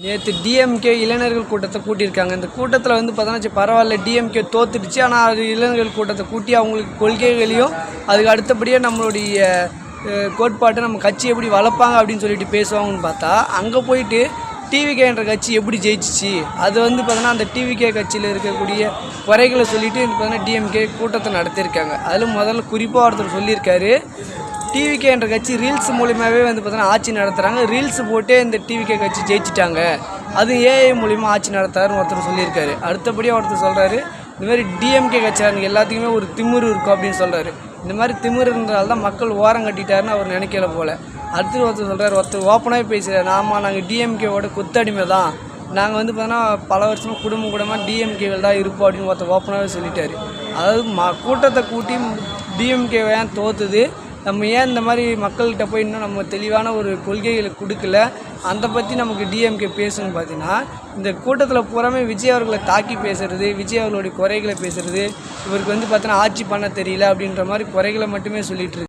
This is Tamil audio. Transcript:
நேற்று டிஎம்கே இளைஞர்கள் கூட்டத்தை கூட்டியிருக்காங்க. இந்த கூட்டத்தில் வந்து பார்த்தோன்னா பரவாயில்ல, டிஎம்கே தோத்துடுச்சு, ஆனால் அது இளைஞர்கள் கூட்டத்தை கூட்டி அவங்களுக்கு கொள்கைகளையும் அதுக்கு அடுத்தபடியாக நம்மளுடைய கோட்பாட்டை நம்ம கட்சி எப்படி வளர்ப்பாங்க அப்படின்னு சொல்லிட்டு பேசுவாங்கன்னு பார்த்தா, அங்கே போயிட்டு டிவிகே என்ற கட்சி எப்படி ஜெயிச்சிச்சு, அது வந்து பார்த்தோன்னா அந்த டிவிகே கட்சியில் இருக்கக்கூடிய குறைகளை சொல்லிட்டு பார்த்தோன்னா டிஎம்கே கூட்டத்தை நடத்தியிருக்காங்க. அதில் முதல்ல குறிப்பாக ஒருத்தர் சொல்லியிருக்காரு, டிவிகே என்ற கட்சி ரீல்ஸ் மூலியமாகவே வந்து பார்த்தோன்னா ஆட்சி நடத்துகிறாங்க, ரீல்ஸ் போட்டே இந்த டிவிகே கட்சி ஜெயிச்சிட்டாங்க, அது ஏஐ மூலிமா ஆட்சி நடத்துறாருன்னு ஒருத்தர் சொல்லியிருக்காரு. அடுத்தபடியாக ஒருத்தர் சொல்கிறாரு, இந்த மாதிரி டிஎம்கே கட்சியாருங்க எல்லாத்துக்குமே ஒரு திமிரு இருக்கும் அப்படின்னு சொல்கிறாரு. இந்த மாதிரி திமிரு இருந்ததால் தான் மக்கள் ஓரம் கட்டிட்டாருன்னு அவர் நினைக்கல போல். அடுத்து ஒருத்தர் சொல்கிறார், ஒருத்தர் ஓப்பனாகவே பேசுகிறார், ஆமாம் நாங்கள் டிஎம்கேவோட கொத்தடிமை தான், நாங்கள் வந்து பார்த்தோன்னா பல வருஷமாக குடும்பமாக டிஎம்கேவில் தான் இருப்போம் அப்படின்னு ஒருத்தர் ஓப்பனாகவே சொல்லிட்டாரு. அதாவது கூட்டத்தை கூட்டி டிஎம்கே ஏன் தோற்றுது, நம்ம ஏன் இந்த மாதிரி மக்கள்கிட்ட போய் இன்னும் நம்ம தெளிவான ஒரு கொள்கைகளை கொடுக்கல, அதை பற்றி நமக்கு டிஎம்கே பேசணும்னு பார்த்தீங்கன்னா, இந்த கூட்டத்தில் பூராமே விஜய் அவர்களை தாக்கி பேசுகிறது, விஜய் அவர்களுடைய குறைகளை பேசுகிறது, இவருக்கு வந்து பார்த்தோன்னா ஆட்சி பண்ண தெரியல அப்படின்ற மாதிரி குறைகளை மட்டுமே சொல்லிகிட்டு இருக்கு.